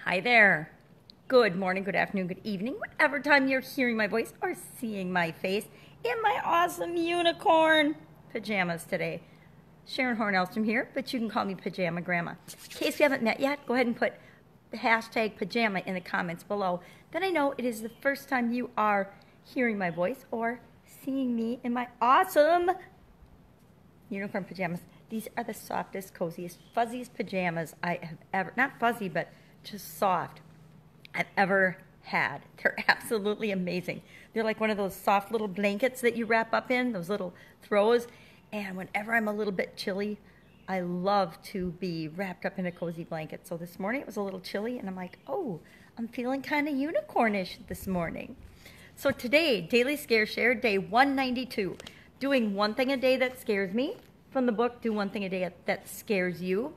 Hi there. Good morning, good afternoon, good evening, whatever time you're hearing my voice or seeing my face in my awesome unicorn pajamas today. Sharon Horne-Ellstrom here, but you can call me Pajama Grandma. In case we haven't met yet, go ahead and put the hashtag pajama in the comments below. Then I know it is the first time you are hearing my voice or seeing me in my awesome unicorn pajamas. These are the softest, coziest, fuzziest pajamas I have ever, not fuzzy, but just soft, I've ever had. They're absolutely amazing. They're like one of those soft little blankets that you wrap up in, those little throws. And whenever I'm a little bit chilly, I love to be wrapped up in a cozy blanket. So this morning it was a little chilly and I'm like, oh, I'm feeling kind of unicornish this morning. So today, Daily Scare Share, day 192. Doing one thing a day that scares me. From the book, Do One Thing a Day That Scares You.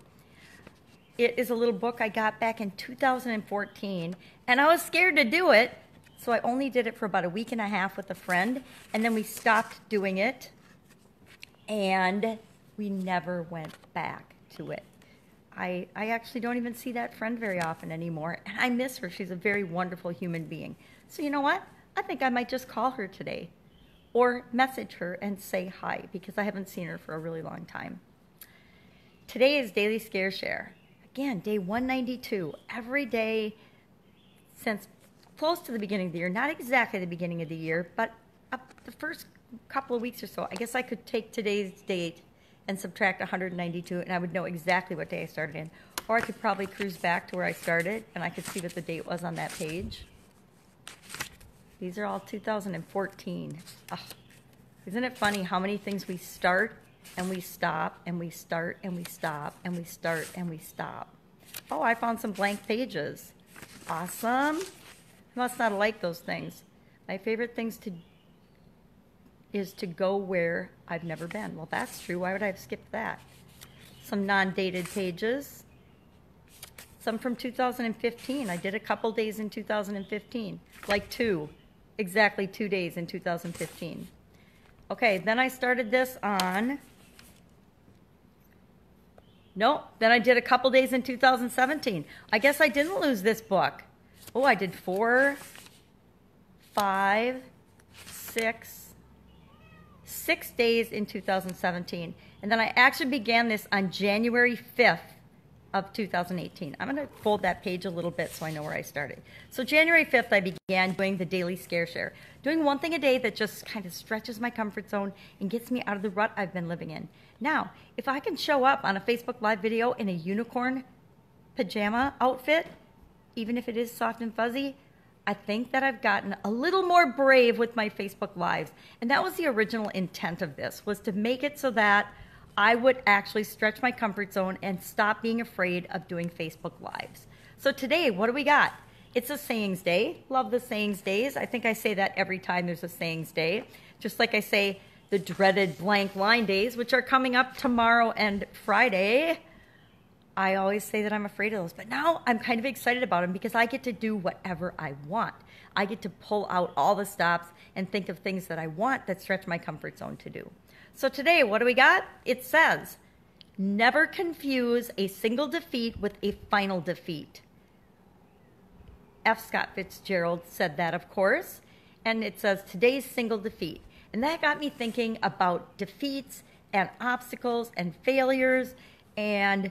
It is a little book I got back in 2014, and I was scared to do it, so I only did it for about a week and a half with a friend, and then we stopped doing it, and we never went back to it. I actually don't even see that friend very often anymore, and I miss her. She's a very wonderful human being. So you know what? I think I might just call her today or message her and say hi, because I haven't seen her for a really long time. Today is Daily Scare Share. Again, day 192, every day since close to the beginning of the year, not exactly the beginning of the year, but up the first couple of weeks or so. I guess I could take today's date and subtract 192 and I would know exactly what day I started in. Or I could probably cruise back to where I started and I could see what the date was on that page. These are all 2014. Oh, isn't it funny how many things we start and we stop, and we start, and we stop, and we start, and we stop. Oh, I found some blank pages. Awesome. I must not like those things. My favorite things is to go where I've never been. Well, that's true. Why would I have skipped that? Some non-dated pages. Some from 2015. I did a couple days in 2015. Like exactly 2 days in 2015. Okay, then I started this on... Nope, then I did a couple days in 2017. I guess I didn't lose this book. Oh, I did 4, 5, 6 days in 2017. And then I actually began this on January 5th of 2018. I'm going to fold that page a little bit so I know where I started. So January 5th, I began doing the Daily Scare Share. Doing one thing a day that just kind of stretches my comfort zone and gets me out of the rut I've been living in. Now, if I can show up on a Facebook Live video in a unicorn pajama outfit, even if it is soft and fuzzy, I think that I've gotten a little more brave with my Facebook Lives. And that was the original intent of this, was to make it so that I would actually stretch my comfort zone and stop being afraid of doing Facebook Lives. So today, what do we got? It's a sayings day. Love the sayings days. I think I say that every time there's a sayings day. Just like I say the dreaded blank line days, which are coming up tomorrow and Friday. I always say that I'm afraid of those, but now I'm kind of excited about them because I get to do whatever I want. I get to pull out all the stops and think of things that I want that stretch my comfort zone to do. So today, what do we got? It says, never confuse a single defeat with a final defeat. F. Scott Fitzgerald said that, of course, and it says today's single defeat. And that got me thinking about defeats and obstacles and failures, and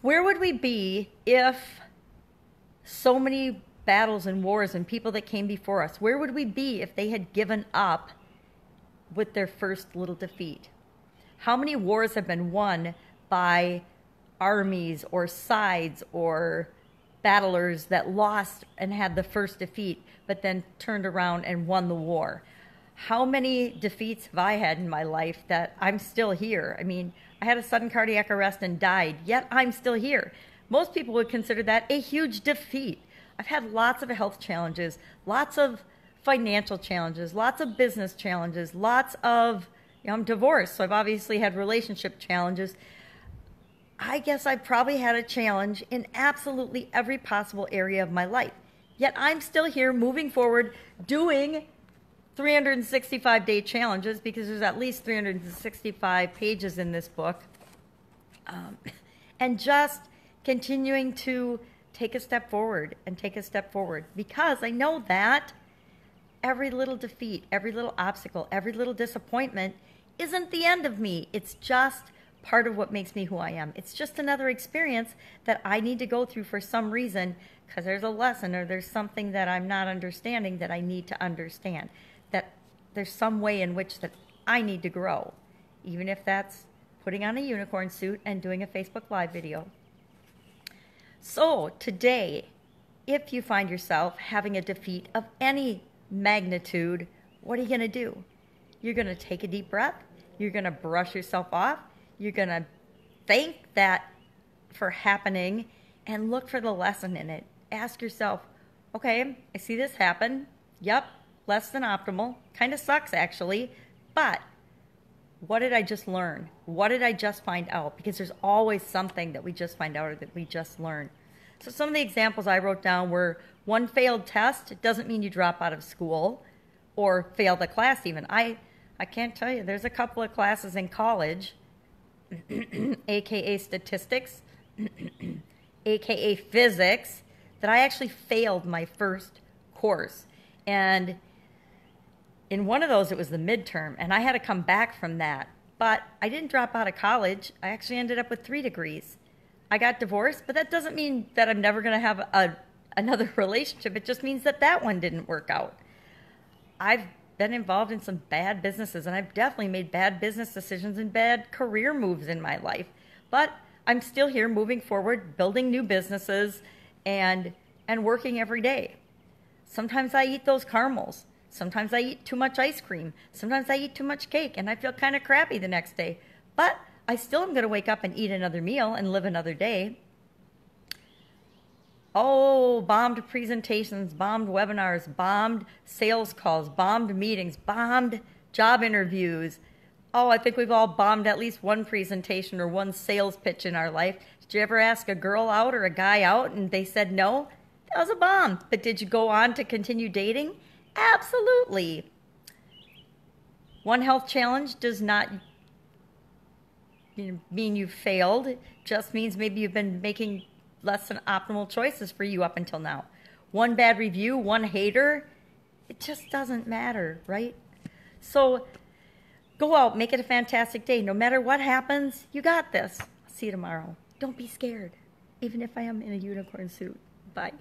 where would we be if so many battles and wars and people that came before us, where would we be if they had given up with their first little defeat? How many wars have been won by armies or sides or battlers that lost and had the first defeat but then turned around and won the war? How many defeats have I had in my life that I'm still here? I mean, I had a sudden cardiac arrest and died, yet I'm still here. Most people would consider that a huge defeat. I've had lots of health challenges, lots of financial challenges, lots of business challenges, lots of, I'm divorced, so I've obviously had relationship challenges. I guess I've probably had a challenge in absolutely every possible area of my life. Yet I'm still here moving forward, doing 365-day challenges, because there's at least 365 pages in this book, and just continuing to take a step forward and take a step forward, because I know that every little defeat, every little obstacle, every little disappointment isn't the end of me. It's just part of what makes me who I am. It's just another experience that I need to go through for some reason, because there's a lesson or there's something that I'm not understanding that I need to understand, that there's some way in which that I need to grow, even if that's putting on a unicorn suit and doing a Facebook Live video. So today, if you find yourself having a defeat of any magnitude, what are you going to do? You're going to take a deep breath. You're going to brush yourself off. You're going to thank that for happening and look for the lesson in it. Ask yourself, okay, I see this happen. Yep, less than optimal. Kind of sucks, actually. But what did I just learn? What did I just find out? Because there's always something that we just find out or that we just learn. So some of the examples I wrote down were one failed test. It doesn't mean you drop out of school or fail the class even. I can't tell you. There's a couple of classes in college, aka statistics, aka physics, that I actually failed my first course. And in one of those, it was the midterm, and I had to come back from that. But I didn't drop out of college. I actually ended up with 3 degrees. I got divorced, but that doesn't mean that I'm never going to have another relationship. It just means that that one didn't work out. I've been involved in some bad businesses, and I've definitely made bad business decisions and bad career moves in my life. But I'm still here moving forward, building new businesses, and working every day. Sometimes I eat those caramels. Sometimes I eat too much ice cream. Sometimes I eat too much cake, and I feel kind of crappy the next day. But I still am going to wake up and eat another meal and live another day. Oh, bombed presentations, bombed webinars, bombed sales calls, bombed meetings, bombed job interviews. Oh, I think we've all bombed at least one presentation or one sales pitch in our life. Did you ever ask a girl out or a guy out and they said no? That was a bomb. But did you go on to continue dating? Absolutely. One health challenge does not mean you've failed. It just means maybe you've been making less than optimal choices for you up until now. One bad review, one hater, it just doesn't matter, right? So go out, make it a fantastic day. No matter what happens, you got this. I'll see you tomorrow. Don't be scared, even if I am in a unicorn suit. Bye.